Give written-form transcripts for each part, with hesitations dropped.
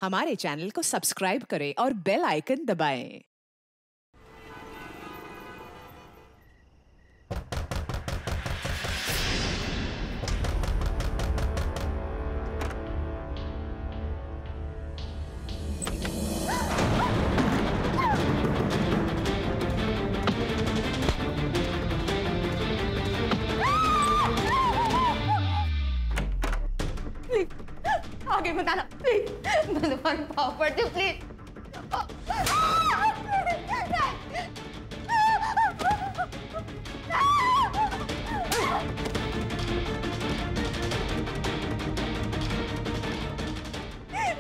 हमारे चैनल को सब्सक्राइब करें और बेल आइकन दबाएं। आगे बताना प्लीज, मैं तुम्हारे पाँव पड़ती हूँ प्लीज।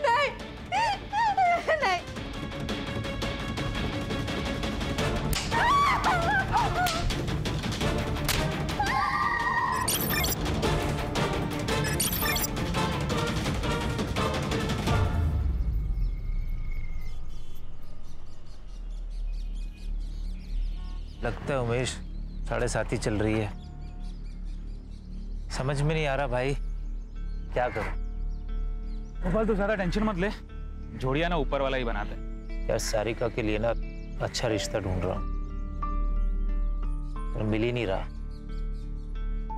नहीं, नहीं। लगता है उमेश 7:30 चल रही है। समझ में नहीं आ रहा भाई, क्या करूं। गोपाल तू ज्यादा टेंशन मत ले, जोड़िया ना ऊपर वाला ही बनाते हैं। यार सारिका के लिए ना अच्छा रिश्ता ढूंढ रहा हूं, पर मिल ही नहीं रहा।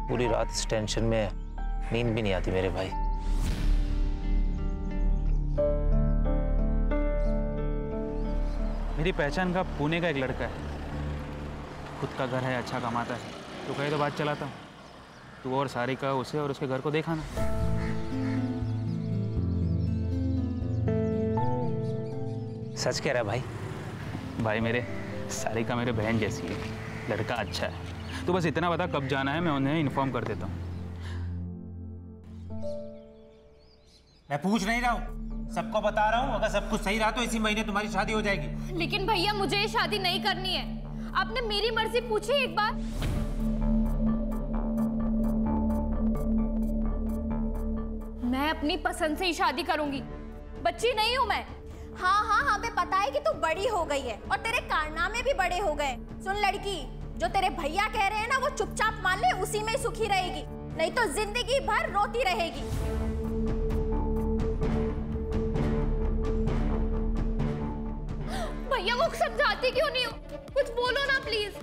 पूरी रात इस टेंशन में नींद भी नहीं आती मेरे भाई। मेरी पहचान का पुणे का एक लड़का है, खुद का घर है, अच्छा कमाता है। तो कहे तो बात चलाता हूँ, तू और सारिका उसे और उसके घर को देखा ना। सच कह रहा भाई? भाई मेरे, सारिका मेरे बहन जैसी है, लड़का अच्छा है। तो बस इतना बता कब जाना है, मैं उन्हें इन्फॉर्म कर देता हूँ। मैं पूछ नहीं रहा हूँ, सबको बता रहा हूँ। अगर सब कुछ सही रहा तो इसी महीने तुम्हारी शादी हो जाएगी। लेकिन भैया मुझे ये शादी नहीं करनी है। आपने मेरी मर्जी पूछी एक बार? मैं अपनी पसंद से ही शादी करूंगी, बच्ची नहीं हूं मैं। हाँ, हमें पता है कि तू बड़ी हो गई है और तेरे कारनामे भी बड़े हो गए। सुन लड़की, जो तेरे भैया कह रहे हैं ना वो चुपचाप मान ले, उसी में ही सुखी रहेगी, नहीं तो जिंदगी भर रोती रहेगी। भैया वो समझाती क्यों नहीं हो? कुछ बोलो ना प्लीज।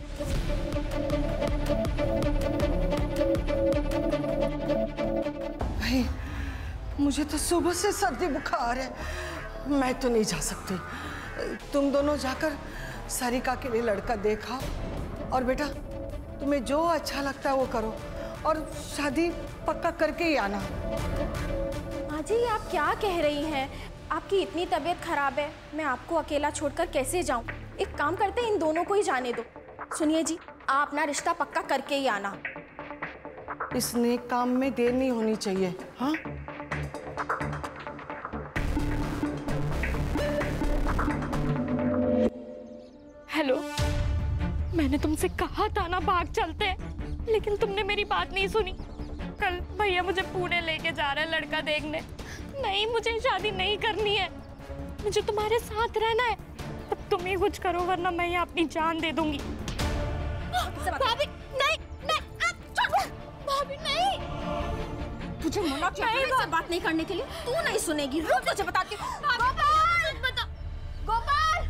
भाई मुझे तो सुबह से सर्दी बुखार है, मैं तो नहीं जा सकती। तुम दोनों जाकर सारिका के लिए लड़का देखा और बेटा तुम्हें जो अच्छा लगता है वो करो और शादी पक्का करके ही आना। माँ जी आप क्या कह रही हैं? आपकी इतनी तबीयत खराब है, मैं आपको अकेला छोड़कर कैसे जाऊं? एक काम करते हैं, इन दोनों को ही जाने दो। सुनिए जी, आप अपना रिश्ता पक्का करके ही आना। इस नेक काम में देर नहीं होनी चाहिए। हाँ हेलो, मैंने तुमसे कहा था ना भाग चलते हैं, लेकिन तुमने मेरी बात नहीं सुनी। कल भैया मुझे पुणे लेके जा रहे हैं लड़का देखने। नहीं, मुझे शादी नहीं करनी है, मुझे तुम्हारे साथ रहना है। अब तुम ही कुछ करो वरना मैं यहाँ अपनी जान दे दूंगी। भाभी नहीं, भाभी नहीं। तुझे मना किया था इससे बात नहीं करने के लिए, तू नहीं सुनेगी। रुक, तुझे बताती हूँ। गोपाल,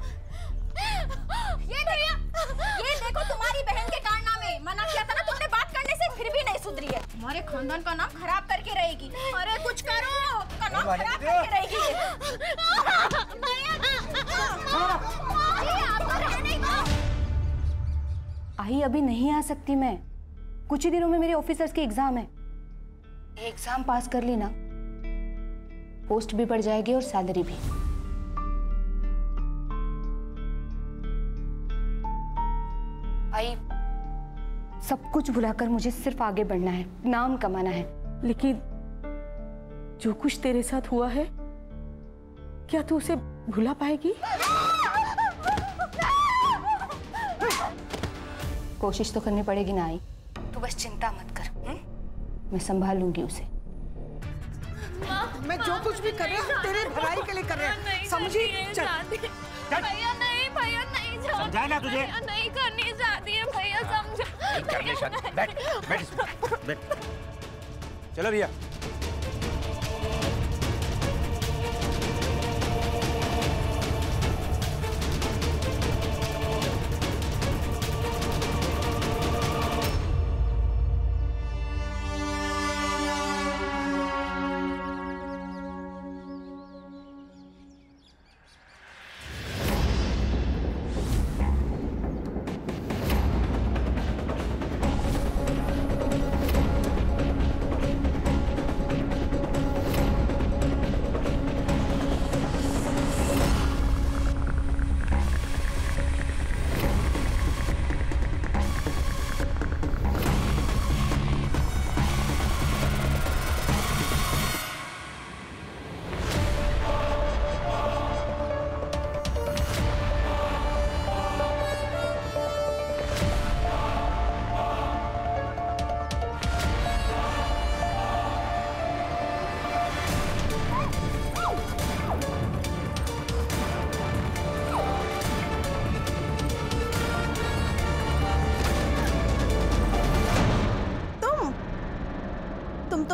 ये देखो तुम्हारी बहन के कारनामे। मना किया था ना तुमने बात करने से, फिर भी नहीं सुधरी है। हमारे खानदान का नाम खराब करके रहेगी। अरे कुछ करो, का नाम खराब करके रहेगी। आई अभी नहीं आ सकती मैं, कुछ ही दिनों में मेरे ऑफिसर्स के एग्जाम है। एग्जाम पास कर ली ना, पोस्ट भी बढ़ जाएगी और सैलरी भी। आई सब कुछ भुलाकर मुझे सिर्फ आगे बढ़ना है, नाम कमाना है। लेकिन जो कुछ तेरे साथ हुआ है, क्या तू उसे भुला पाएगी? कोशिश तो करनी पड़ेगी ना आई, तू बस चिंता मत कर। मैं संभाल लूंगी उसे। मैं जो कुछ भी कर रहा हूँ तेरे भलाई के लिए कर रहा हूँ, समझी? भैया नहीं समझाए ना तुझे? नहीं करनी चाहती है भैया, समझो। बैठ। चलो रिया।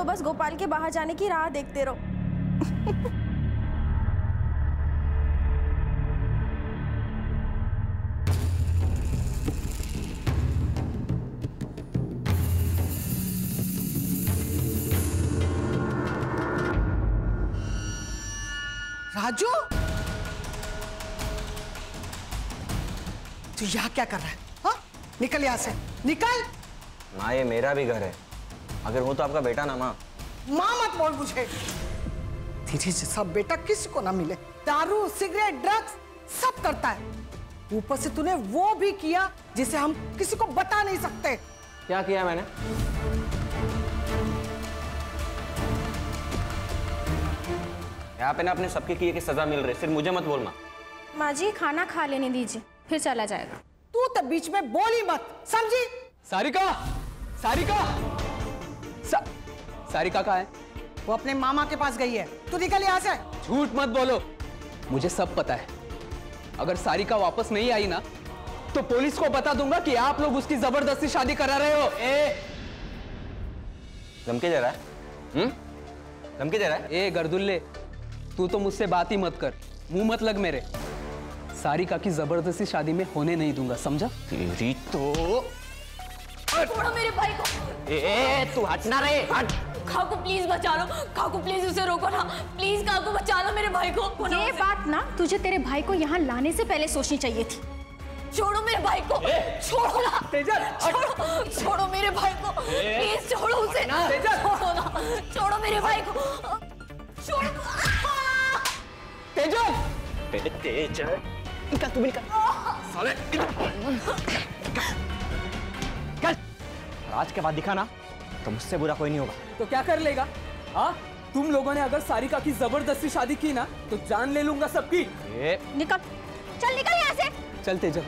तो बस गोपाल के बाहर जाने की राह देखते रहो। राजू, तू यहाँ क्या कर रहा है? हाँ, निकल यहाँ से, निकल। माँ, ये मेरा भी घर है। अगर हूँ तो आपका बेटा ना माँ। माँ मत बोल मुझे। तेरे जैसा बेटा किसी को ना मिले। दारू, सिगरेट, ड्रग्स सब करता है। ऊपर से तूने वो भी किया जिसे हम किसी को बता नहीं सकते। क्या किया मैंने? यहाँ पे ना अपने सबके किए की सजा मिल रही, सिर्फ मुझे मत बोलना। माँ जी, खाना खा लेने दीजिए, फिर चला जाएगा। तू तो बीच में बोल ही मत, समझी? सारिका, सारिका, सारिका कहाँ है? वो अपने मामा के पास गई है। तू निकल यहाँ से। झूठ मत बोलो, मुझे सब पता है। अगर सारिका वापस नहीं आई ना, तो पुलिस को बता दूंगा कि आप लोग उसकी जबरदस्ती शादी करा रहे हो। धमकी दे रहा है? धमकी दे रहा है? ए गर्दुल्ले, तू तो मुझसे बात ही मत कर, मुंह मत लग मेरे। सारिका की जबरदस्ती शादी में होने नहीं दूंगा, समझा? तेरी तो छोड़ो मेरे भाई को। तू हटना रे, हट। काकू प्लीज बचा लो, काकू प्लीज उसे रोको ना, प्लीज काकू बचा लो मेरे भाई को। ये बात ना तुझे तेरे भाई को यहाँ लाने से पहले सोचनी चाहिए थी। छोड़ो मेरे भाई को, छोड़ो ना तेजल, छोड़ो, छोड़ो मेरे भाई को, प्लीज छोड़ो उसे, छोड़ो ना, छोड़ो मेरे भाई को, छोड़ो। तेजल, तेजल, निकल तू भी निकल। साले, निकल। आज के बाद दिखा ना, तो मुझसे बुरा कोई नहीं होगा। तो क्या कर लेगा? हाँ, तुम लोगों ने अगर सारिका की जबरदस्ती शादी की ना, तो जान ले लूंगा सबकी। निकल, चल निकल यहाँ से। चल तेजल।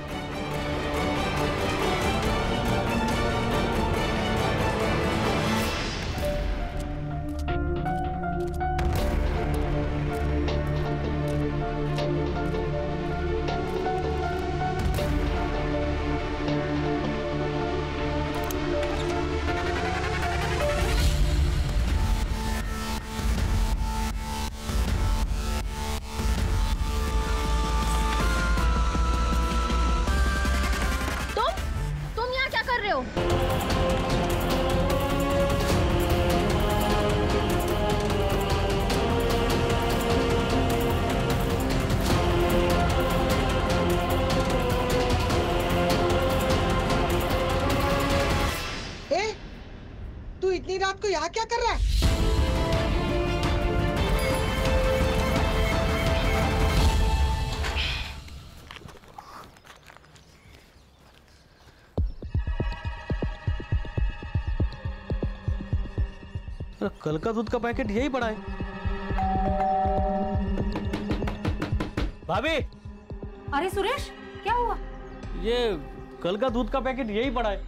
तू इतनी रात को यहाँ क्या कर रहा है? कल का दूध का पैकेट यही पड़ा है। भाभी। अरे सुरेश, क्या हुआ? ये कल का दूध का पैकेट यही पड़ा है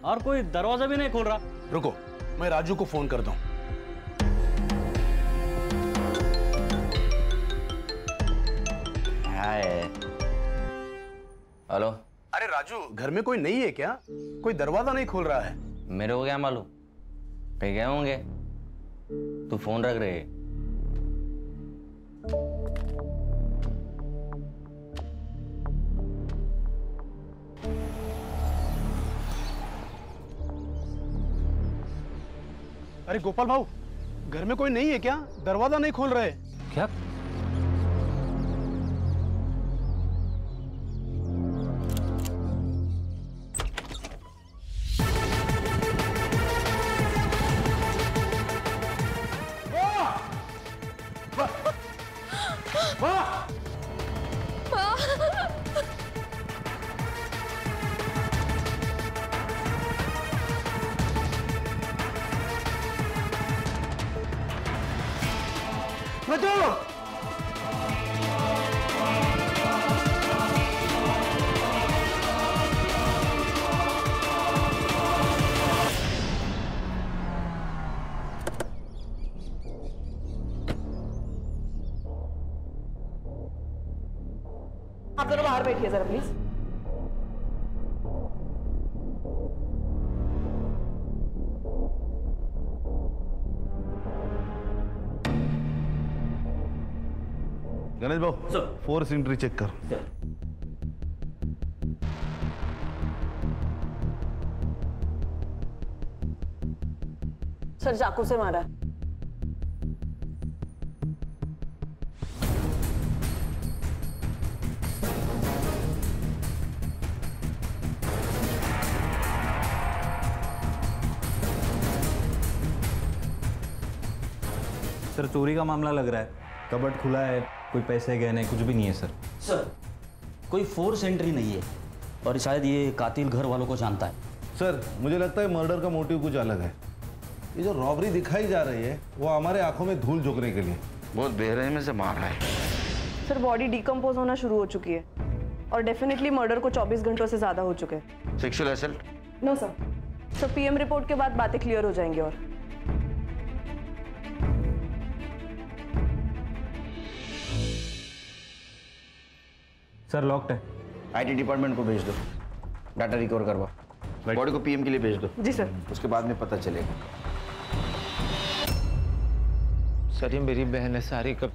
और कोई दरवाजा भी नहीं खोल रहा। रुको, मैं राजू को फोन करता हूँ। हेलो। अरे राजू, घर में कोई नहीं है क्या? कोई दरवाजा नहीं खोल रहा है। मेरे को क्या मालूम, कहीं गए होंगे। तू फोन रख रहे। अरे गोपाल भाऊ, घर में कोई नहीं है क्या? दरवाजा नहीं खोल रहे। क्या? आप दोनों बाहर बैठिए जरा प्लीज। गणेश भाऊ सर, फोर्स एंट्री चेक कर। सर चाकू से मारा है। सर चोरी का मामला लग रहा है, कबर्ड खुला है, कोई पैसे गहने कुछ भी नहीं है सर। सर कोई फोर्स एंट्री नहीं है और शायद ये कातिल घर वालों को जानता है। सर मुझे लगता है मर्डर का मोटिव कुछ अलग है। ये जो रॉबरी दिखाई जा रही है वो हमारे आंखों में धूल झोंकने के लिए बहुत बेरहमी से मारा है। सर बॉडी डिकम्पोज होना शुरू हो चुकी है और डेफिनेटली मर्डर को 24 घंटों से ज्यादा हो चुके हैं। Sexual assault? No sir. Sir PM report के बाद बातें क्लियर हो जाएंगी। और सर लॉक्ड है। आईटी डिपार्टमेंट को भेज दो, डाटा रिकवर करवा, बॉडी को पीएम के लिए भेज दो। जी सर। उसके बाद में पता चलेगा। सर ये मेरी बहन है सारी कब।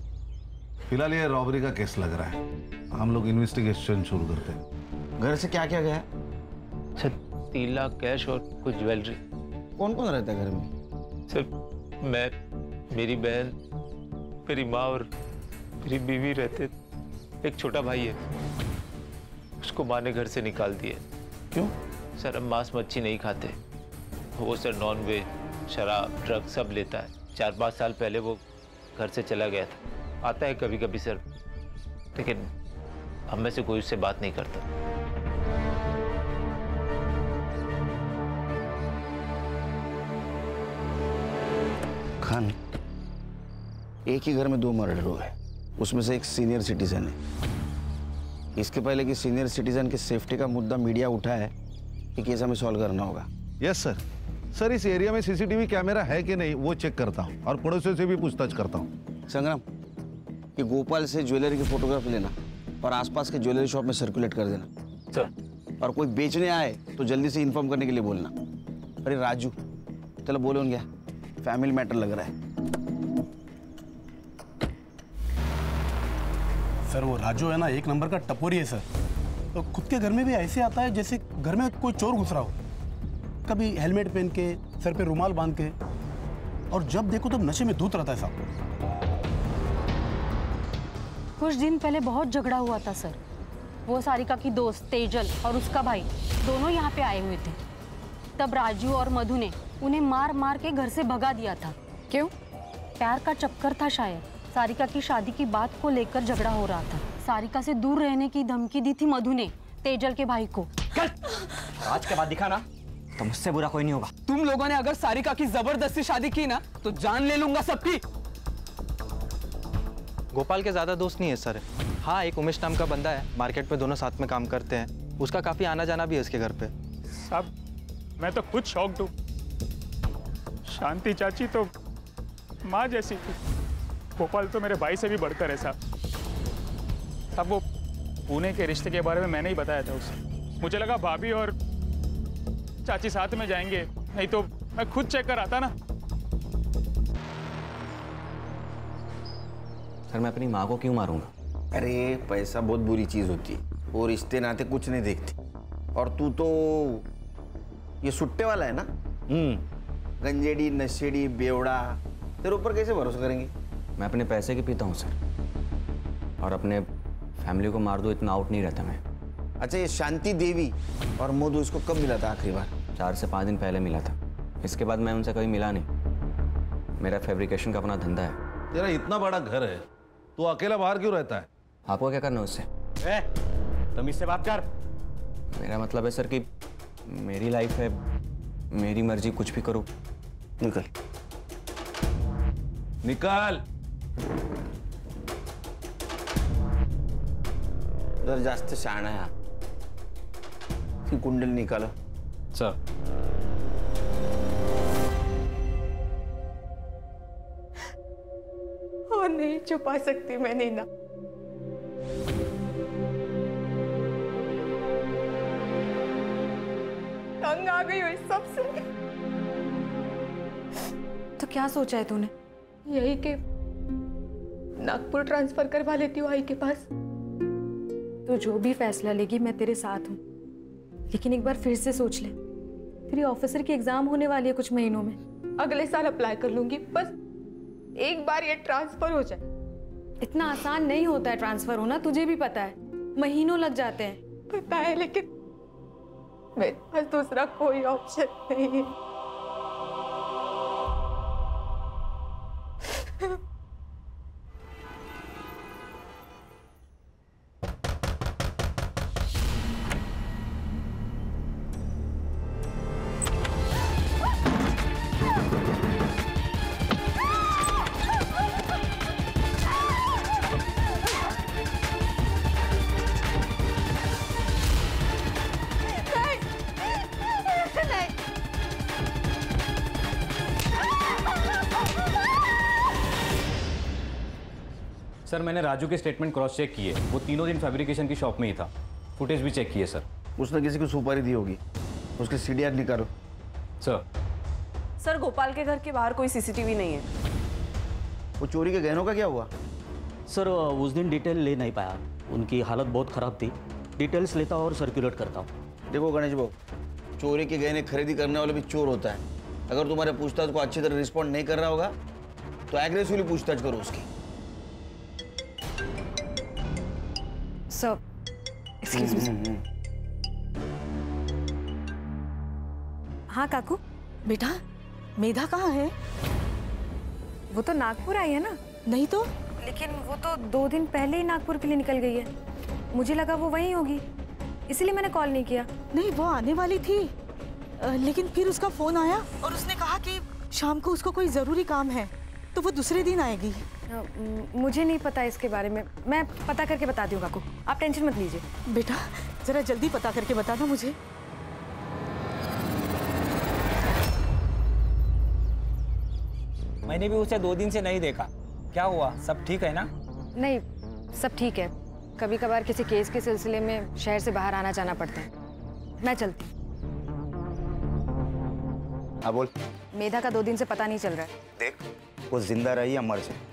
फिलहाल ये रॉबरी का केस लग रहा है, हम लोग इन्वेस्टिगेशन शुरू करते हैं। घर से क्या क्या गया? सर 3 लाख कैश और कुछ ज्वेलरी। कौन कौन रहता है घर में? सर मैं, मेरी बहन, मेरी माँ और मेरी बीवी रहते। एक छोटा भाई है, उसको माँ ने घर से निकाल दिया। क्यों? सर हम मांस मच्छी नहीं खाते। वो सर नॉन वेज, शराब, ड्रग सब लेता है। 4-5 साल पहले वो घर से चला गया था। आता है कभी कभी सर, लेकिन हम में से कोई उससे बात नहीं करता। खान, एक ही घर में 2 मर्डर हुए, उसमें से एक सीनियर सिटीजन है। इसके पहले कि सीनियर सिटीजन की सेफ्टी का मुद्दा मीडिया उठा है, ये केस हमें सॉल्व करना होगा। Yes sir. सर इस एरिया में सीसीटीवी कैमरा है कि नहीं वो चेक करता हूँ और पड़ोसियों से भी पूछताछ करता हूँ। संग्राम, ये गोपाल से ज्वेलरी की फोटोग्राफ लेना और आसपास के ज्वेलरी शॉप में सर्कुलेट कर देना। सर। और कोई बेचने आए तो जल्दी से इन्फॉर्म करने के लिए बोलना। अरे राजू, चलो बोलो क्या, फैमिली मैटर लग रहा है। सर वो राजू है ना, एक नंबर का टपोरी है सर। तो खुद के घर में भी ऐसे आता है जैसे घर में कोई चोर घुस रहा हो। कभी हेलमेट पहन के, सर पे रुमाल बांध के, और जब देखो तब नशे में धूत रहता है साहब। कुछ दिन पहले बहुत झगड़ा हुआ था सर। वो सारिका की दोस्त तेजल और उसका भाई दोनों यहाँ पे आए हुए थे। तब राजू और मधु ने उन्हें मार मार के घर से भगा दिया था। क्यों? प्यार का चक्कर था शायद। सारिका की शादी की बात को लेकर झगड़ा हो रहा था। सारिका से दूर रहने की धमकी दी थी मधु ने तेजल के भाई को। आज के बाद दिखा ना तो मुझसे बुरा कोई नहीं होगा। तुम लोगों ने अगर सारिका की जबरदस्ती शादी की ना तो जान ले लूंगा सबकी। गोपाल के ज्यादा दोस्त नहीं है सर। हाँ एक उमेश नाम का बंदा है, मार्केट में दोनों साथ में काम करते हैं। उसका काफी आना जाना भी है उसके घर पे। साहब मैं तो खुद शॉक्ड हूँ। शांति चाची तो माँ जैसी थी, गोपाल तो मेरे भाई से भी बढ़कर है साहब। अब वो पुणे के रिश्ते के बारे में मैंने ही बताया था उसे। मुझे लगा भाभी और चाची साथ में जाएंगे, नहीं तो मैं खुद चेक कर आता ना। सर मैं अपनी माँ को क्यों मारूंगा? अरे पैसा बहुत बुरी चीज होती है, वो रिश्ते नाते कुछ नहीं देखती। और तू तो ये सुट्टे वाला है ना, गंजेड़ी नशेड़ी बेवड़ा, तेरे ऊपर कैसे भरोसा करेंगे? मैं अपने पैसे के पीता हूँ सर, और अपने फैमिली को मार दो इतना आउट नहीं रहता मैं। अच्छा ये शांति देवी और मधु इसको कब मिला था आखिरी बार? 4 से 5 दिन पहले मिला था। इसके बाद मैं उनसे कभी मिला नहीं। मेरा फैब्रिकेशन का अपना धंधा है। तेरा इतना बड़ा घर है, तू अकेला बाहर क्यों रहता है? आपको क्या करना उससे? तमीज से बात कर। मेरा मतलब है सर कि मेरी लाइफ है, मेरी मर्जी, कुछ भी करो। निकल निकाल। जर जास्त शहाणा है, कुंडल निकालो सर। और नहीं छुपा सकती मैं नीना। तंग आ गई हो इस सबसे। तो क्या सोचा है तूने? यही कि नागपुर ट्रांसफर करवा लेती हूँ आई के पास। तो जो भी फैसला लेगी मैं तेरे साथ हूँ, लेकिन एक बार फिर से सोच ले, तेरी ऑफिसर की एग्जाम होने वाली है कुछ महीनों में। अगले साल अप्लाई कर लूंगी, बस एक बार ये ट्रांसफर हो जाए। इतना आसान नहीं होता है ट्रांसफर होना, तुझे भी पता है, महीनों लग जाते हैं। पता है, लेकिन मेरे पास दूसरा कोई ऑप्शन नहीं है। सर मैंने राजू के स्टेटमेंट क्रॉस चेक किए, वो तीनों दिन फैब्रिकेशन की शॉप में ही था। फुटेज भी चेक किए सर। उसने किसी को सुपारी दी होगी, उसके सीडीआर निकालो। सर गोपाल के घर के बाहर कोई सीसीटीवी नहीं है। वो चोरी के गहनों का क्या हुआ? सर उस दिन डिटेल ले नहीं पाया, उनकी हालत बहुत ख़राब थी। डिटेल्स लेता और सर्कुलेट करता हूँ। देखो गणेश बाबू, चोरी के गहने खरीदी करने वाले भी चोर होता है। अगर तुम्हारे पूछताछ को अच्छी तरह रिस्पॉन्ड नहीं कर रहा होगा तो एग्रेसिवली पूछताछ करो उसकी। Sir excuse me. हाँ काकू। बेटा मेधा कहाँ है? वो तो नागपुर आई है ना। नहीं तो? लेकिन वो तो 2 दिन पहले ही नागपुर के लिए निकल गई है, मुझे लगा वो वहीं होगी, इसलिए मैंने कॉल नहीं किया। नहीं, वो आने वाली थी, लेकिन फिर उसका फोन आया और उसने कहा कि शाम को उसको कोई ज़रूरी काम है, तो वो दूसरे दिन आएगी। मुझे नहीं पता इसके बारे में, मैं पता करके बता दूँ काकू, आप टेंशन मत लीजिए। बेटा जरा जल्दी पता करके बताना मुझे। मैंने भी उसे 2 दिन से नहीं देखा, क्या हुआ? सब ठीक है ना? नहीं, सब ठीक है। कभी कभार किसी केस के सिलसिले में शहर से बाहर आना जाना पड़ता है। मैं चलती। हाँ बोल। मेधा का 2 दिन से पता नहीं चल रहा है। देख, वो जिंदा रही या मर जाए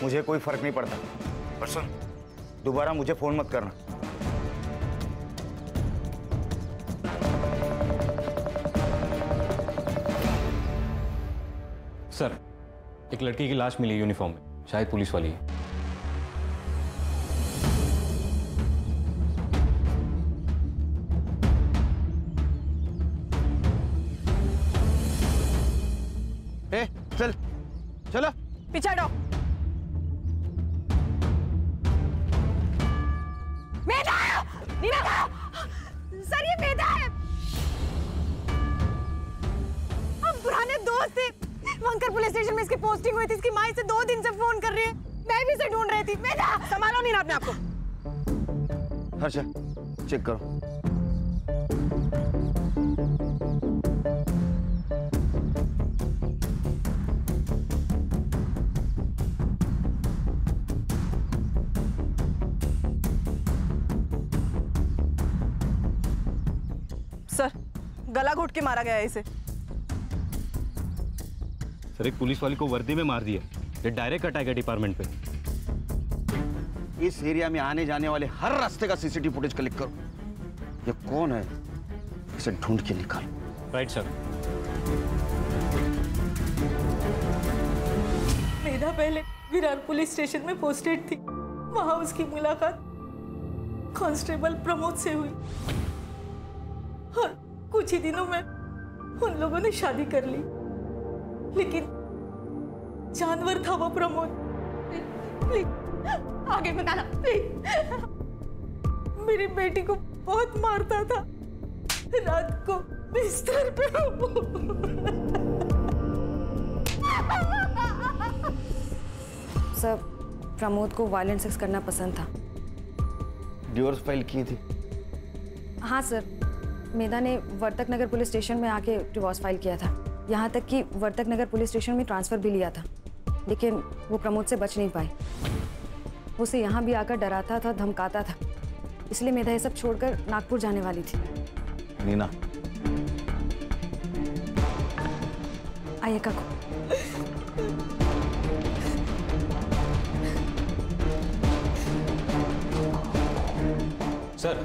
मुझे कोई फर्क नहीं पड़ता, पर सुन, दोबारा मुझे फोन मत करना। सर एक लड़की की लाश मिली यूनिफॉर्म में, शायद पुलिस वाली है। चल चलो पीछे हटो। मेधा! नीना! सर ये मेधा है। हम पुराने दोस्त थे। वंकर पुलिस स्टेशन में इसकी पोस्टिंग हुई थी। इसकी माँ से 2 दिन से फोन कर रही है। मैं भी इसे ढूंढ रही थी। मेधा! संभालो नीना अपने आप को। हर्षा चेक करो। सर गला घोट के मारा गया है इसे। सर एक पुलिस वाली को वर्दी में मार दिया, ये डायरेक्ट अटैक है डिपार्टमेंट पे। इस एरिया में आने जाने वाले हर रास्ते का सीसीटीवी फुटेज कलेक्ट करो। ये कौन है इसे ढूंढ के निकाल। Right sir. मेधा पहले विरार पुलिस स्टेशन में पोस्टेड थी, वहां उसकी मुलाकात कांस्टेबल प्रमोद से हुई और कुछ ही दिनों में उन लोगों ने शादी कर ली। लेकिन जानवर था वो प्रमोद। प्लीज आगे बताना प्लीज। मेरी बेटी को बहुत मारता था, रात को बिस्तर पे। सर प्रमोद को वायलेंट सेक्स करना पसंद था। डिवोर्स फाइल की थी? हाँ सर, मेधा ने वर्तक नगर पुलिस स्टेशन में आके डिवोर्स फाइल किया था। यहाँ तक कि वर्तक नगर पुलिस स्टेशन में ट्रांसफ़र भी लिया था, लेकिन वो प्रमोद से बच नहीं पाई। उसे यहाँ भी आकर डराता था, धमकाता था, इसलिए मेधा ये सब छोड़कर नागपुर जाने वाली थी। नीना आइए काकू। सर,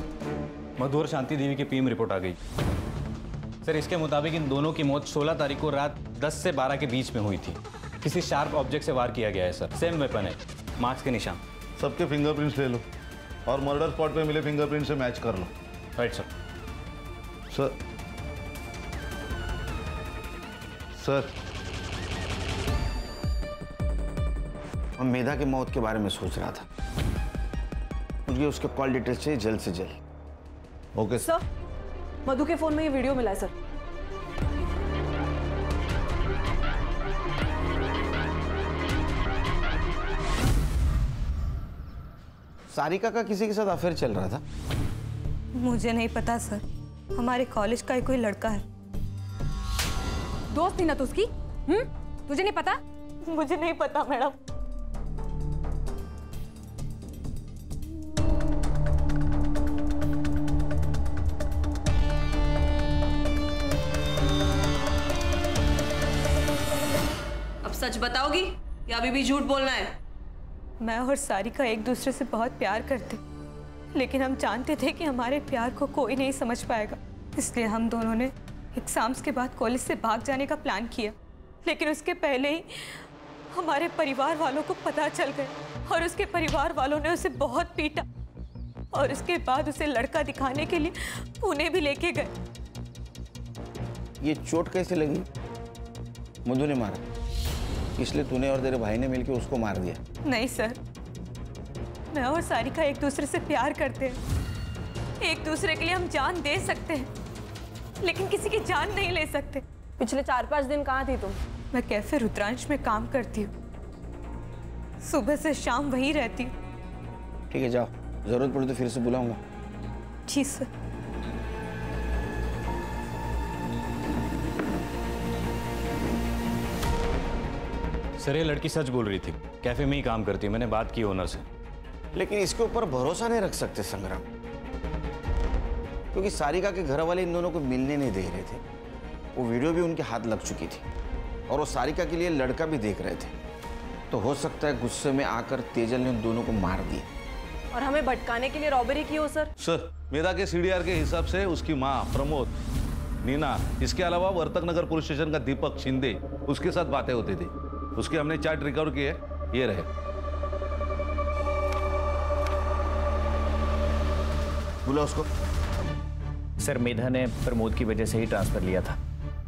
मधु और शांति देवी की पीएम रिपोर्ट आ गई। सर, इसके मुताबिक इन दोनों की मौत 16 तारीख को रात 10 से 12 के बीच में हुई थी। किसी शार्प ऑब्जेक्ट से वार किया गया है सर। सेम वेपन है, मार्क्स के निशान। सबके फिंगरप्रिंट्स ले लो और मर्डर स्पॉट पे मिले फिंगरप्रिंट से मैच कर लो। Right sir. सर, मैं मेधा की मौत के बारे में सोच रहा था। मुझे उसके कॉल डिटेल्स चाहिए जल्द से जल्द। ओके सर, मधु के फोन में ये वीडियो मिला है सर। सारिका का किसी के साथ अफेयर चल रहा था? मुझे नहीं पता सर, हमारे कॉलेज का ही कोई लड़का है। दोस्त थी ना तो उसकी? तुझे नहीं पता? मुझे नहीं पता मैडम। अब सच बताओगी या अभी भी झूठ बोलना है? मैं और सारिका एक दूसरे से बहुत प्यार करते, लेकिन हम जानते थे कि हमारे प्यार को कोई नहीं समझ पाएगा, इसलिए हम दोनों ने एग्जाम्स के बाद कॉलेज से भाग जाने का प्लान किया। लेकिन उसके पहले ही हमारे परिवार वालों को पता चल गया और उसके परिवार वालों ने उसे बहुत पीटा और उसके बाद उसे लड़का दिखाने के लिए पुणे भी लेके गए। ये चोट कैसे लगी? मधु ने मारा, इसलिए तूने और तेरे भाई ने मिलकर उसको मार दिया? नहीं सर, मैं और सारिका एक दूसरे से प्यार करते हैं। एक दूसरे के लिए हम जान दे सकते हैं, लेकिन किसी की जान नहीं ले सकते। पिछले 4-5 दिन कहाँ थी तुम? मैं कैफे रुद्रांश में काम करती हूँ, सुबह से शाम वहीं रहती हूँ। ठीक है, जाओ, जरूरत पड़े तो फिर से बुलाऊंगा। जी सर। सर, ये लड़की सच बोल रही थी, कैफे में ही काम करती है। मैंने बात की ओनर से। लेकिन इसके ऊपर भरोसा नहीं रख सकते संग्राम, क्योंकि सारिका के घर वाले इन दोनों को मिलने नहीं दे रहे थे। वो वीडियो भी उनके हाथ लग चुकी थी और वो सारिका के लिए लड़का भी देख रहे थे। तो हो सकता है गुस्से में आकर तेजल ने उन दोनों को मार दिया और हमें भटकाने के लिए रॉबरी की हो सर। सर, मेधा के सीडीआर के हिसाब से उसकी माँ प्रमोद, नीना, इसके अलावा वर्तक नगर पुलिस स्टेशन का दीपक शिंदे, उसके साथ बातें होती थी। उसके हमने चार्ट रिकवर किए, ये रहे। बोला उसको। सर, मेधा ने प्रमोद की वजह से ही ट्रांसफर लिया था,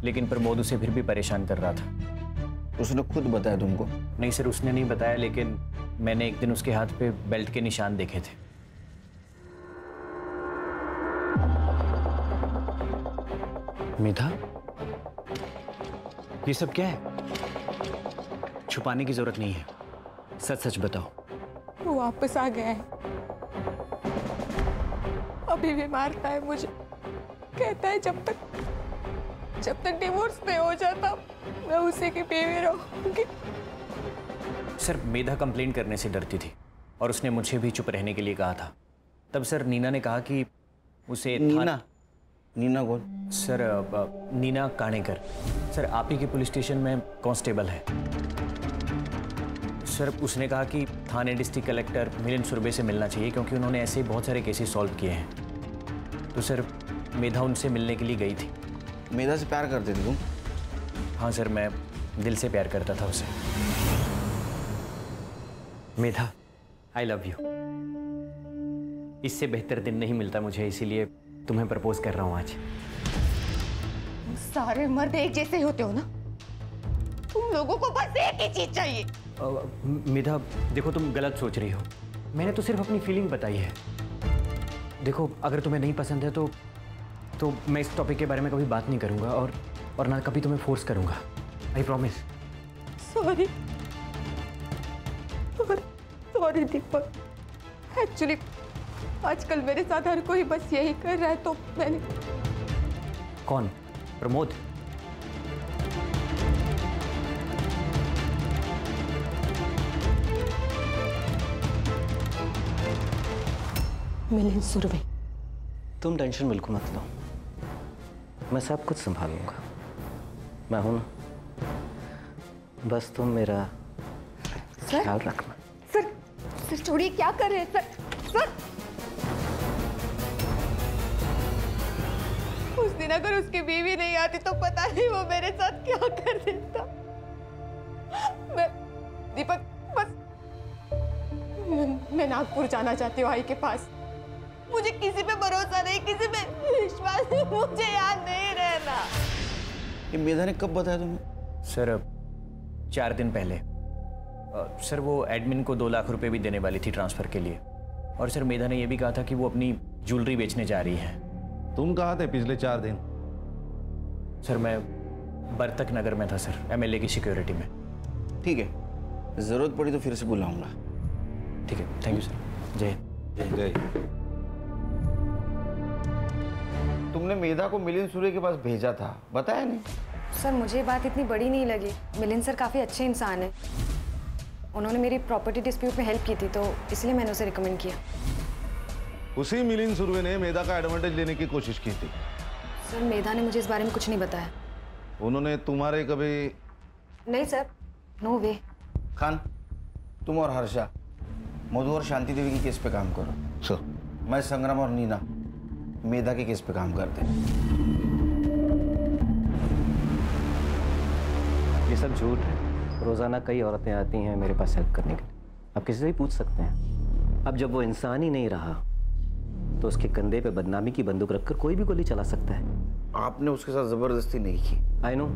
लेकिन प्रमोद उसे फिर भी परेशान कर रहा था। उसने खुद बताया तुमको? नहीं सर, उसने नहीं बताया, लेकिन मैंने एक दिन उसके हाथ पे बेल्ट के निशान देखे थे। मेधा, ये सब क्या है? छुपाने की जरूरत नहीं है, सच सच बताओ। वो वापस आ गया है, अभी भी मारता है मुझे। कहता है जब तक डिवोर्स नहीं हो जाता मैं उसी की बीवी रहूंगी। सर, मेधा कंप्लेंट करने से डरती थी और उसने मुझे भी चुप रहने के लिए कहा था। तब सर नीना ने कहा कि उसे नीना कौन? सर, नीना काणेकर। सर, आप ही के पुलिस स्टेशन में कांस्टेबल है। सर, उसने कहा कि थाने डिस्ट्रिक्ट कलेक्टर मिलिंद सुरभे से मिलना चाहिए, क्योंकि उन्होंने ऐसे बहुत सारे केसेस सॉल्व किए हैं। तो सर, मेधा उनसे मिलने के लिए गई थी। मेधा से प्यार करते थे तुम? हाँ सर, मैं दिल से प्यार करता था उसे। मेधा, आई लव यू। इससे बेहतर दिन नहीं मिलता मुझे, इसीलिए तुम्हें प्रपोज कर रहा हूँ आज। सारे मर्द एक जैसे होते हो ना, तुम लोगों को बस एक ही चीज चाहिए। मेधा, देखो तुम गलत सोच रही हो। मैंने तो सिर्फ अपनी फीलिंग बताई है। देखो, अगर तुम्हें नहीं पसंद है तो मैं इस टॉपिक के बारे में कभी बात नहीं करूंगा और ना कभी तुम्हें फोर्स करूंगा। I promise. Sorry Deepak, actually आजकल मेरे साथ हर कोई बस यही कर रहा है, तो मैंने। कौन? प्रमोद? मिलिंद सुरभे। तुम टेंशन बिल्कुल मत लो, मैं सब कुछ संभालूंगा। मैं हूं ना, बस तुम मेरा ख्याल रखना। सर छोड़िए, क्या कर रहे हैं सर? उस दिन अगर उसकी बीवी नहीं आती तो पता नहीं वो मेरे साथ क्या कर देता। मैं दीपक बस मैं नागपुर जाना चाहती हूँ आई के पास। मुझे किसी पे भरोसा नहीं, किसी पे विश्वास नहीं, मुझे यहाँ नहीं रहना। ये मेधा ने कब बताया तुम्हें? सर 4 दिन पहले। सर वो एडमिन को 2 लाख रुपए भी देने वाली थी ट्रांसफर के लिए, और सर मेधा ने यह भी कहा था कि वो अपनी ज्वेलरी बेचने जा रही है। तुम कहाँ थे पिछले 4 दिन? सर मैं बर्तक नगर में था सर, एमएलए की सिक्योरिटी में। ठीक है, जरूरत पड़ी तो फिर से बुलाऊंगा। ठीक है, थैंक यू सर। जय जय। तुमने मेधा को मिलिंद सूर्य के पास भेजा था, बताया नहीं? सर मुझे बात इतनी बड़ी नहीं लगी। मिलिंद सर काफ़ी अच्छे इंसान हैं। उन्होंने मेरी प्रॉपर्टी डिस्प्यूट में हेल्प की थी तो इसलिए मैंने उसे रिकमेंड किया। उसी मिलिंद सूर्य ने मेधा का एडवांटेज लेने की कोशिश की थी। सर मेधा ने मुझे इस बारे में कुछ नहीं बताया। उन्होंने तुम्हारे कभी? नहीं सर, नो वे। खान, तुम और हर्षा मधु और शांति देवी की केस पे काम करो। सर। मैं संग्राम और नीना मेधा के केस पे काम करते हैं। ये सब झूठ है। रोजाना कई औरतें आती हैं मेरे पास हेल्प करने के लिए। आप किसी से भी पूछ सकते हैं। अब जब वो इंसान ही नहीं रहा तो उसके कंधे पे बदनामी की बंदूक रखकर कोई भी गोली चला सकता है। आपने उसके साथ जबरदस्ती नहीं की। आई नो,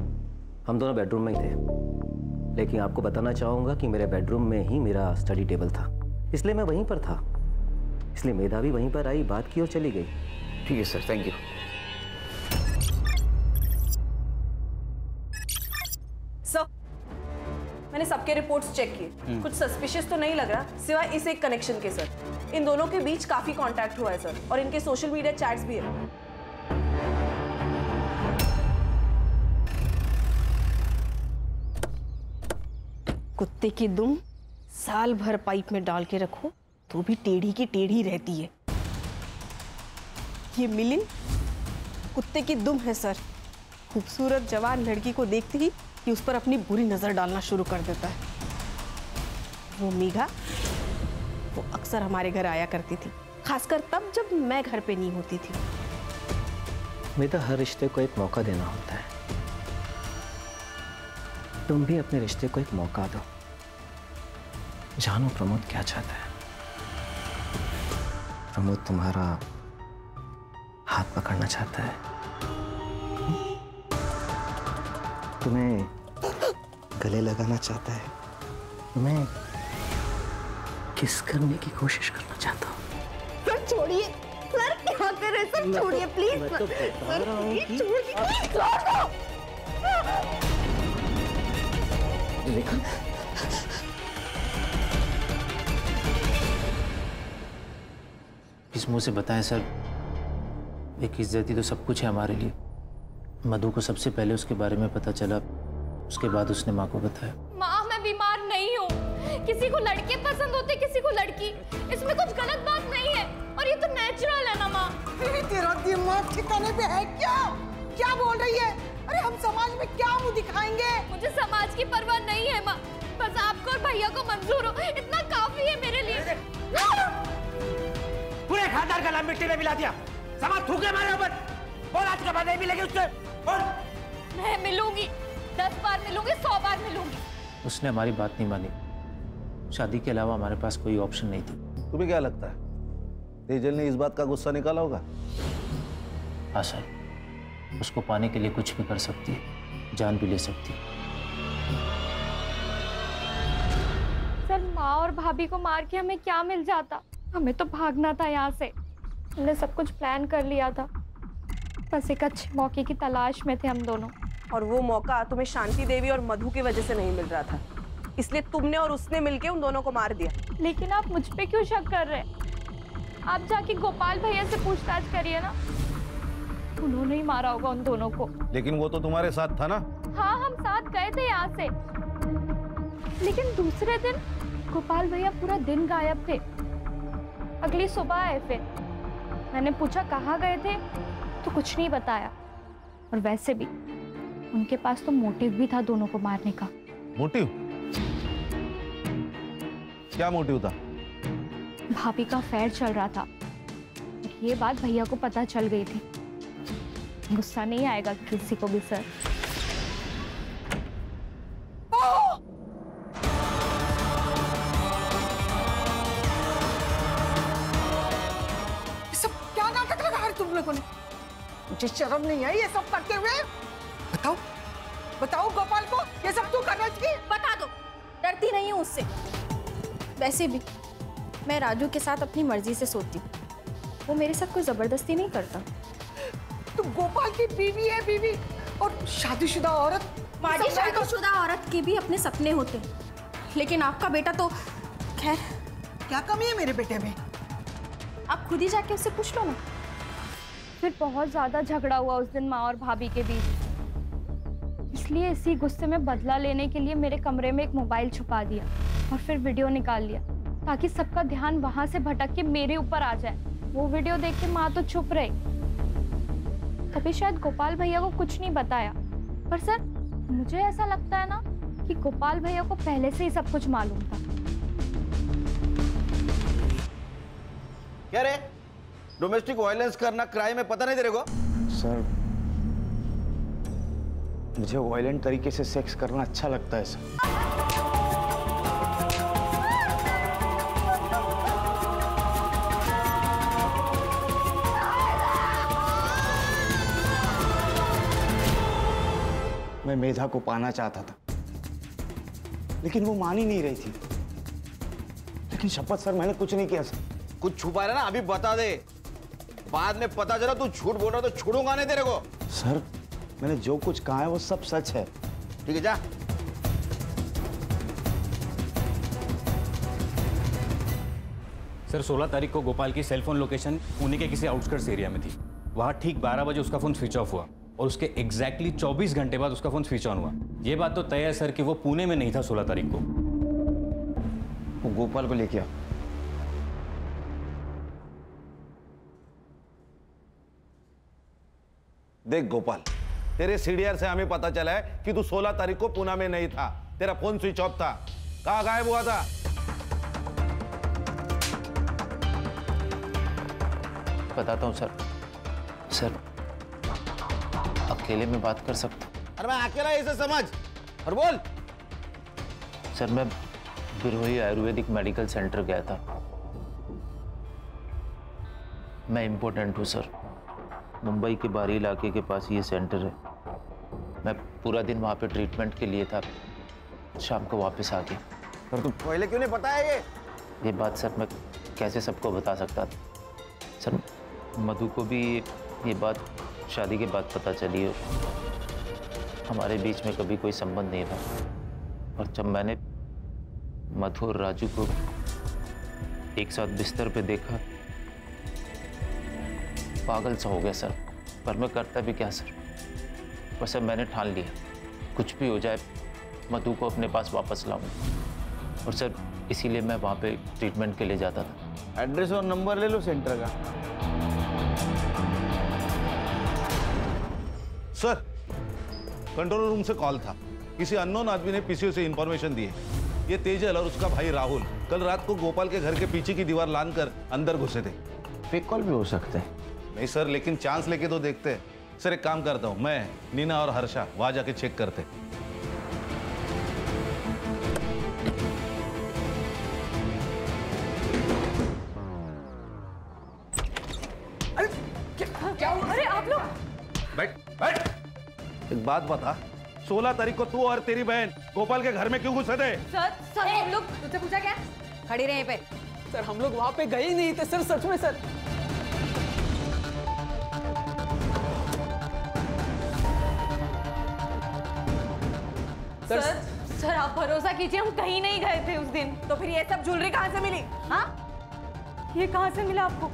हम दोनों बेडरूम में ही थे, लेकिन आपको बताना चाहूंगा कि मेरे बेडरूम में ही मेरा स्टडी टेबल था, इसलिए मैं वहीं पर था। इसलिए मेधा भी वहीं पर आई, बात की और चली गई। ठीक है सर, थैंक यू। सर मैंने सबके रिपोर्ट्स चेक किए, कुछ सस्पिशियस तो नहीं लग रहा सिवाय इस एक कनेक्शन के। सर इन दोनों के बीच काफी कांटेक्ट हुआ है सर, और इनके सोशल मीडिया चैट्स भी है। कुत्ते की दुम साल भर पाइप में डाल के रखो तो भी टेढ़ी की टेढ़ी रहती है। ये मिलिंद कुत्ते की दुम है सर। खूबसूरत जवान लड़की को देखते ही कि उस पर अपनी बुरी नजर डालना शुरू कर देता है। वो मीघा, वो अक्सर हमारे घर आया करती थी, खासकर तब जब मैं घर पे नहीं होती थी। मेधा, हर रिश्ते को एक मौका देना होता है। तुम भी अपने रिश्ते को एक मौका दो। जानो प्रमोद क्या चाहता है। प्रमोद तुम्हारा हाथ पकड़ना चाहता है, तुम्हें गले लगाना चाहता है, तुम्हें किस करने की कोशिश करना चाहता हूँ। सर छोड़िए, सर क्या कर रहे हैं सर, छोड़िए प्लीज। मैं तो बता रहा हूँ कि लेकिन किस मुंह से बताएं सर, एक इज्जती तो सब कुछ है हमारे लिए। मधु को सबसे पहले उसके बारे में पता चला, उसके बाद उसने माँ को बताया। माँ मैं बीमार नहीं हूँ, किसी को लड़के पसंद होते किसी को लड़की, इसमें कुछ गलत बात नहीं है और ये तो नेचुरल है ना माँ। तेरा दिमाग ठिकाने पे है क्या? क्या बोल रही है? अरे हम समाज में क्या मुंह दिखाएंगे? मुझे समाज की परवाह नहीं है माँ, बस आपको और भैया को मंजूर हो इतना काफी है मेरे लिए। पूरे खानदान का नाम मिट्टी में मिला दिया, समाज थूके मारे ऊपर। बोल आज के बाद नहीं मिलेगी उससे। बोल। मैं मिलूंगी, 10 बार मिलूंगी, 100 बार मिलूंगी। उसने हमारी बात नहीं मानी। शादी के अलावा हमारे पास कोई ऑप्शन नहीं था। तुम्हें क्या लगता है तेजल ने इस बात का गुस्सा निकाला होगा? हाँ सर, उसको पाने के लिए कुछ भी कर सकती है, जान भी ले सकती है। सर माँ और भाभी को मार के हमें क्या मिल जाता? हमें तो भागना था यहाँ से। हमने सब कुछ प्लान कर लिया था, बस एक अच्छे मौके की तलाश में थे हम दोनों। और वो मौका तुम्हें शांति देवी और मधु की वजह से नहीं मिल रहा था, इसलिए तुमने और उसने मिलके उन दोनों को मार दिया। लेकिन आप मुझ पे क्यों शक कर रहे हैं? आप जाके गोपाल भैया से पूछताछ करिए ना, उन्होंने ही मारा होगा उन दोनों को। लेकिन वो तो तुम्हारे साथ था ना? हाँ हम साथ गए थे यहाँ से, लेकिन दूसरे दिन गोपाल भैया पूरा दिन गायब थे। अगली सुबह आए, फिर मैंने पूछा कहाँ गए थे तो कुछ नहीं बताया। और वैसे भी उनके पास तो मोटिव भी था दोनों को मारने का। मोटिव? क्या मोटिव था? भाभी का अफेयर चल रहा था, ये बात भैया को पता चल गई थी। गुस्सा नहीं आएगा किसी को भी सर? ये सब क्या नाटक लगा है तुम लोगों ने? मुझे शर्म नहीं आई ये सब करते हुए? बताओ बताओ गोपाल को ये सब तू करना चाहिए? बता दो, डरती नहीं हूँ उससे। वैसे भी मैं राजू के साथ अपनी मर्जी से सोती हूँ, वो मेरे साथ कोई जबरदस्ती नहीं करता। तू गोपाल की बीवी है, बीवी और शादीशुदा औरत। माजी, शादीशुदा औरत के भी अपने सपने होते हैं, लेकिन आपका बेटा तो खैर। क्या कमी है मेरे बेटे में? आप खुद ही जाके उससे पूछ लो ना। फिर बहुत ज्यादा झगड़ा हुआ उस दिन माँ और भाभी के बीच, इसलिए इसी गुस्से में बदला लेने के लिए मेरे कमरे में एक मोबाइल छुपा दिया और फिर वीडियो निकाल लिया ताकि सबका ध्यान वहां से भटक के मेरे ऊपर आ जाए। वो वीडियो देख के माँ तो चुप रही। तभी शायद गोपाल भैया को कुछ नहीं बताया, पर सर मुझे ऐसा लगता है ना कि गोपाल भैया को पहले से ही सब कुछ मालूम था। क्या रे, डोमेस्टिक वायलेंस करना क्राइम है, पता नहीं तेरे को? सर मुझे वायलेंट तरीके से सेक्स करना अच्छा लगता है सर। मैं मेधा को पाना चाहता था, लेकिन वो मान ही नहीं रही थी। लेकिन शपथ सर मैंने कुछ नहीं किया सर। कुछ छुपा रहा ना, अभी बता दे, बाद में पता चला तू झूठ बोल रहा तो छोड़ूंगा नहीं तेरे को। सर मैंने जो कुछ कहा है वो सब सच है। ठीक है जा। सर 16 तारीख को गोपाल की सेलफोन लोकेशन पुणे के किसी आउटस्कर्ट्स एरिया में थी। वहां ठीक 12 बजे उसका फोन स्विच ऑफ हुआ और उसके एग्जैक्टली 24 घंटे बाद उसका फोन स्विच ऑन हुआ। ये बात तो तय है सर कि वो पुणे में नहीं था 16 तारीख को। वो गोपाल को लेके आ। देख गोपाल, तेरे सीडीआर से हमें पता चला है कि तू 16 तारीख को पुणे में नहीं था, तेरा फोन स्विच ऑफ था। कहाँ गायब हुआ था? बताता हूँ सर। सर अकेले में बात कर सकता हूँ? अरे मैं अकेला इसे समझ और बोल। सर मैं बिरोही आयुर्वेदिक मेडिकल सेंटर गया था। मैं इम्पोर्टेंट हूँ सर, मुंबई के बाहरी इलाके के पास ये सेंटर है। मैं पूरा दिन वहाँ पे ट्रीटमेंट के लिए था, शाम को वापस आ गया। पर तू पहले क्यों नहीं बताया ये बात सर मैं कैसे सबको बता सकता था? सर मधु को भी ये बात शादी के बाद पता चली और हमारे बीच में कभी कोई संबंध नहीं था। और जब मैंने मधु और राजू को एक साथ बिस्तर पे देखा, पागल सा हो गया सर। पर मैं करता भी क्या सर? बस सर मैंने ठान लिया, कुछ भी हो जाए मधु को अपने पास वापस लाऊंगा। और सर इसीलिए मैं वहाँ पे ट्रीटमेंट के लिए जाता था। एड्रेस और नंबर ले लो सेंटर का। सर कंट्रोल रूम से कॉल था, किसी अननोन आदमी ने पीसीओ से इंफॉर्मेशन दी है। ये तेजल और उसका भाई राहुल कल रात को गोपाल के घर के पीछे की दीवार लांघकर अंदर घुसे थे। फेक कॉल भी हो सकते हैं। नहीं सर, लेकिन चांस लेके तो देखते हैं। सर एक काम करता हूँ, मैं नीना और हर्षा वहां जाके चेक करते। क्या हुआ? अरे आप लोग बैठ बैठ। एक बात बता, 16 तारीख को तू और तेरी बहन गोपाल के घर में क्यों घुसे थे? सर हम लोग तुझसे पूछा क्या? खड़ी रहे पे। सर हम लोग वहां पे गए ही नहीं थे सर, सच में सर। सर आप भरोसा कीजिए, हम कहीं नहीं गए थे उस दिन। तो फिर ये सब ज्वेलरी कहाँ से मिली? हाँ, ये कहाँ से मिला आपको?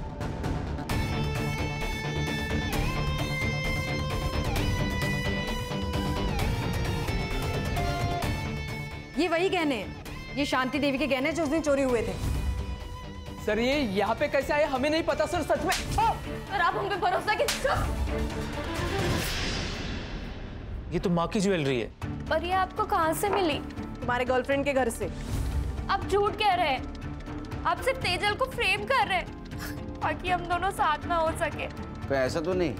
ये वही गहने हैं, ये शांति देवी के गहने जो उस दिन चोरी हुए थे। सर ये यहाँ पे कैसे आए हमें नहीं पता सर, सच में। सर आप हम पे भरोसा कीजिए। ये तो माँ की ज्वेलरी है। पर ये आपको कहाँ से मिली? तुम्हारे गर्लफ्रेंड के घर से। आप झूठ कह रहे हैं, आप सिर्फ तेजल को फ्रेम कर रहे हैं ताकि हम दोनों साथ ना हो सके। तो ऐसा तो नहीं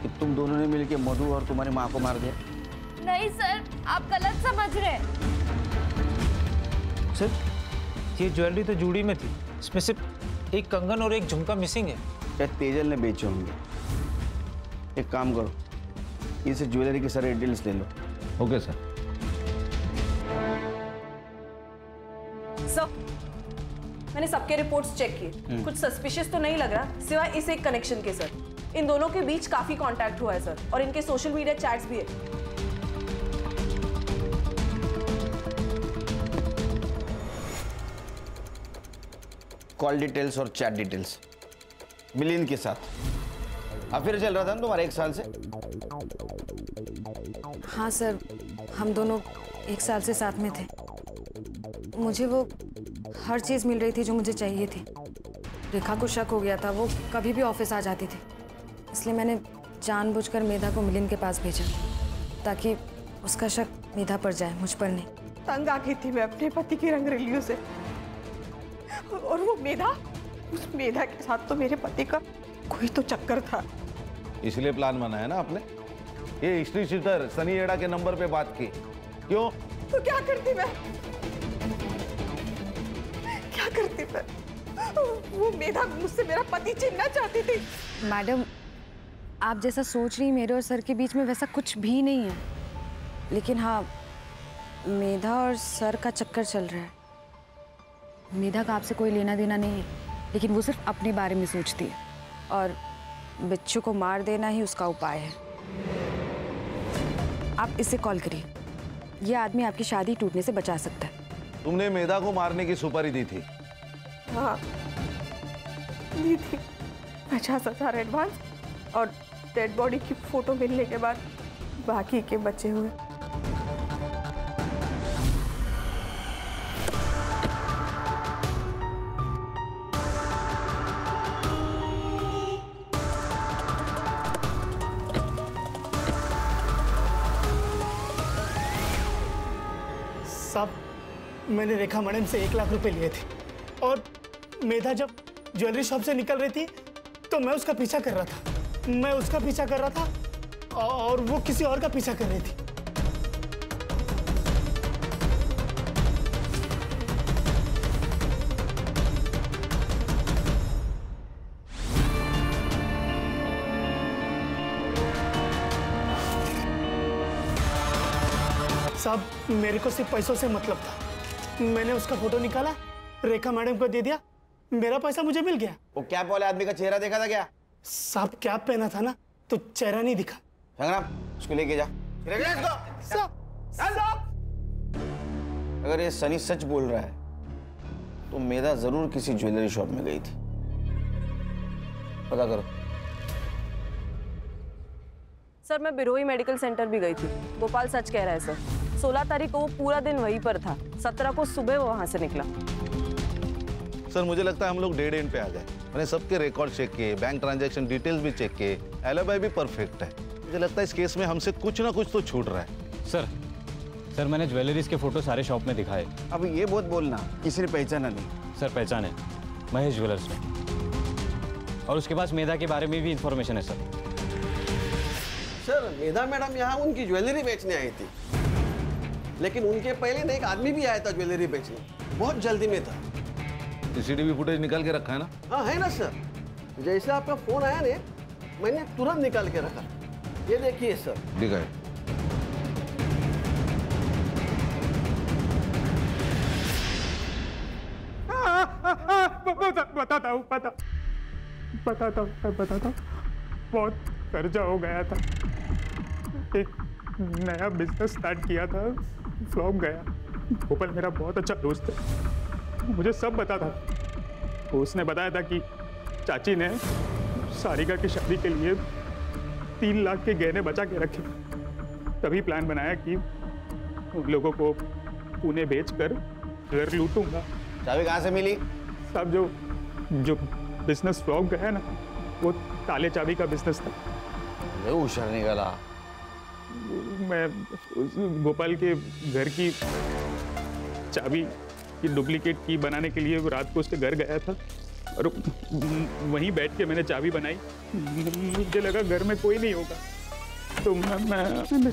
कि तुम दोनों ने मिलकर मधु और तुम्हारी माँ को मार दिया? नहीं सर, आप गलत समझ रहे हैं। सर, ये ज्वेलरी तो जूड़ी में थी, इसमें सिर्फ एक कंगन और एक झुमका मिसिंग है। शायद तेजल ने बेचे होंगे। एक काम करो, इसे ज्वेलरी के सारे डिटेल्स ले लो। Okay sir. सर, मैंने सबके रिपोर्ट्स चेक किए, कुछ सस्पिशियस तो नहीं लग रहा सिवाय इस एक कनेक्शन के सर। इन दोनों के बीच काफी कांटेक्ट हुआ है सर, और इनके सोशल मीडिया चैट्स भी है। कॉल डिटेल्स और चैट डिटेल्स मिलिंद के साथ। अफेयर चल रहा था ना तुम्हारे 1 साल से? हाँ सर, हम दोनों 1 साल से साथ में थे। मुझे वो हर चीज़ मिल रही थी जो मुझे चाहिए थी। रेखा को शक हो गया था, वो कभी भी ऑफिस आ जाती थी, इसलिए मैंने जानबूझकर मेधा को मिलिंद के पास भेजा ताकि उसका शक मेधा पर जाए, मुझ पर नहीं। तंग आ गई थी मैं अपने पति की रंगरेलियों से, और वो मेधा, उस मेधा के साथ तो मेरे पति का कोई तो चक्कर था। इसलिए प्लान बनाया ना आपने? ये हिस्ट्री शीटर सनी एड़ा के नंबर पे बात की क्यों? तो क्या करती मैं, क्या करती मैं? वो मेधा मुझसे मेरा पति छीनना चाहती थी। मैडम, आप जैसा सोच रही मेरे और सर के बीच में वैसा कुछ भी नहीं है, लेकिन हाँ, मेधा और सर का चक्कर चल रहा है। मेधा का आपसे कोई लेना देना नहीं है, लेकिन वो सिर्फ अपने बारे में सोचती है, और बिच्छू को मार देना ही उसका उपाय है। आप इससे कॉल करिए, ये आदमी आपकी शादी टूटने से बचा सकता है। तुमने मेधा को मारने की सुपारी दी थी? हाँ, दी थी। 50,000 एडवांस, और डेड बॉडी की फोटो मिलने के बाद बाकी के बचे हुए। साहब, मैंने रेखा मैडम से 1 लाख रुपए लिए थे, और मेधा जब ज्वेलरी शॉप से निकल रही थी तो मैं उसका पीछा कर रहा था। मैं उसका पीछा कर रहा था और वो किसी और का पीछा कर रही थी। साहब, मेरे को सिर्फ पैसों से मतलब था। मैंने उसका फोटो निकाला, रेखा मैडम को दे दिया, मेरा पैसा मुझे मिल गया। वो कैप वाले आदमी का चेहरा देखा था क्या? साहब, कैप पहना था ना, तो चेहरा नहीं दिखा। संग्राम, उसको लेके जा। अगर ये सनी सच बोल रहा है तो मेधा जरूर किसी ज्वेलरी शॉप में गई थी। पता करो। सर, मैं बिरोही मेडिकल सेंटर भी गई थी। गोपाल सच कह रहा है सर। 16 तारीख को वो पूरा दिन वहीं पर था, 17 को सुबह वो वहां से निकला। सर, मुझे लगता है हम लोग डेड एंड पे आ गए। मैंने सबके रिकॉर्ड चेक किए, बैंक ट्रांजैक्शन डिटेल्स भी चेक किए, एलिबाई भी परफेक्ट है। मुझे लगता है इस केस में हमसे कुछ ना कुछ तो छूट रहा है। सर, मैंने ज्वेलरीज के फोटो सारे शॉप में दिखाए। अब ये बहुत बोलना, किसी ने पहचाना नहीं? सर, पहचाने, महेश ज्वेलर्स में, और उसके पास मेधा के बारे में भी इंफॉर्मेशन है सर। सर, मेधा मैडम यहाँ उनकी ज्वेलरी बेचने आई थी, लेकिन उनके पहले ना एक आदमी भी आया था ज्वेलरी बेचने, बहुत जल्दी में था। सीसीटीवी फुटेज निकाल के रखा है ना? हाँ, है ना सर। जैसे आपका फोन आया ना, मैंने तुरंत निकाल के रखा। ये देखिए सर। दिखाए। बताता हूँ, बहुत कर्जा हो गया था। एक नया बिजनेस स्टार्ट किया था, फ्लॉप गया। गोपाल मेरा बहुत अच्छा दोस्त है, मुझे सब बता था। उसने बताया था कि चाची ने सारिका की शादी के लिए 3 लाख के गहने बचा के रखे। तभी प्लान बनाया कि उन लोगों को पुणे बेचकर घर लूटूंगा। चाबी कहाँ से मिली? साहब, जो बिजनेस फ्लॉप गया ना, वो ताले चाबी का बिजनेस था। होशियार निकला। मैं गोपाल के घर की चाबी की डुप्लीकेट की बनाने के लिए रात को उसके घर गया था। और वहीं बैठ के मैंने चाबी बनाई। मुझे लगा घर में कोई नहीं होगा, तो मैं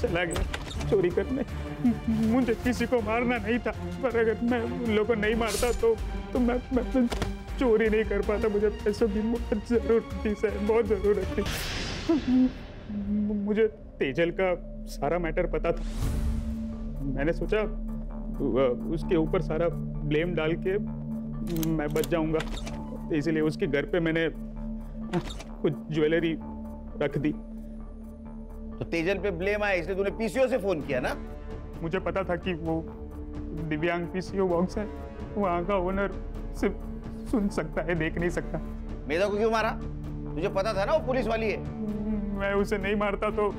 चला गया चोरी करने। मुझे किसी को मारना नहीं था, पर अगर मैं उन लोगों को नहीं मारता तो मैं चोरी नहीं कर पाता। मुझे पैसों की बहुत ज़रूरत थी सर, बहुत ज़रूरत थी। मुझे तेजल का सारा मैटर पता था। मैंने सोचा उसके ऊपर सारा ब्लेम डाल के मैं बच जाऊंगा, इसलिए उसके घर पे मैंने कुछ ज्वेलरी रख दी। तो तेजल पे ब्लेम आया इसलिए तूने पीसीओ से फोन किया ना? मुझे पता था कि वो दिव्यांग पीसीओ बॉक्स है, वहाँ का ओनर सिर्फ सुन सकता है, देख नहीं सकता। मेधा को क्यों मारा? तुझे पता था ना वो पुलिस वाली है। मैं उसे नहीं मारता तो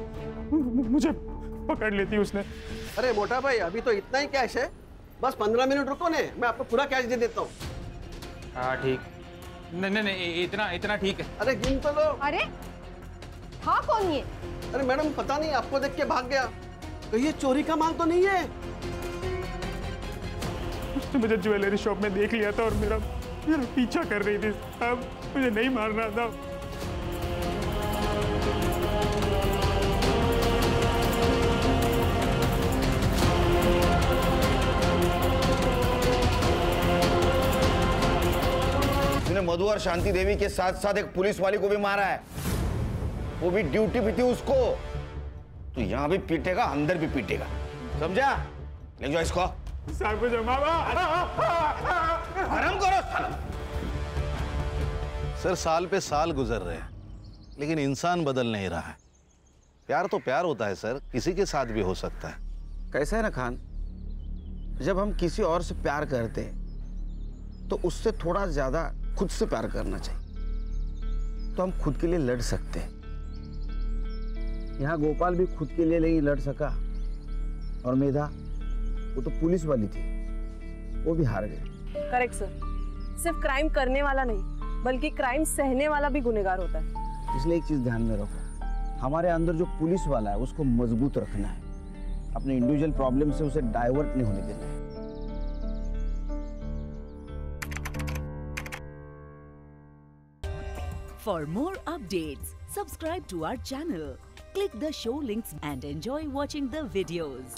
मुझे पकड़ लेती उसने। अरे मोटा भाई, अभी तो इतना ही कैश है, बस 15 मिनट रुको ने, मैं आपको पूरा कैश दे देता हूँ। हाँ ठीक, नहीं इतना ठीक है। अरे गिन तो लो। अरे हाँ, कौन ये? अरे मैडम पता नहीं, आपको देख के भाग गया। तो ये चोरी का माल तो नहीं है? उसने मुझे ज्वेलरी शॉप में देख लिया था और मेरा पीछा कर रही थी। अब मुझे नहीं मारना था। उसने मधु और शांति देवी के साथ साथ एक पुलिस वाली को भी मारा है, वो भी ड्यूटी पे थी उसको। तो यहाँ भी पीटेगा, अंदर भी पीटेगा, समझा? ले जाओ इसको। आराम करो। सर साल पे साल गुजर रहे हैं, लेकिन इंसान बदल नहीं रहा है। प्यार तो प्यार होता है सर, किसी के साथ भी हो सकता है। कैसा है ना खान, जब हम किसी और से प्यार करते हैं तो उससे थोड़ा ज्यादा खुद से प्यार करना चाहिए, तो हम खुद के लिए लड़ सकते हैं। यहाँ गोपाल भी खुद के लिए नहीं लड़ सका, और मेधा, वो तो पुलिस वाली थी, वो भी हार गई। करेक्ट सर, सिर्फ क्राइम करने वाला नहीं बल्कि क्राइम सहने वाला भी गुनहगार होता है। इसलिए एक चीज ध्यान में रखो, हमारे अंदर जो पुलिस वाला है उसको मजबूत रखना है, अपने इंडिविजुअल प्रॉब्लम से उसे डाइवर्ट नहीं होने देना है। For more updates, subscribe to our channel, click the show links and enjoy watching the videos.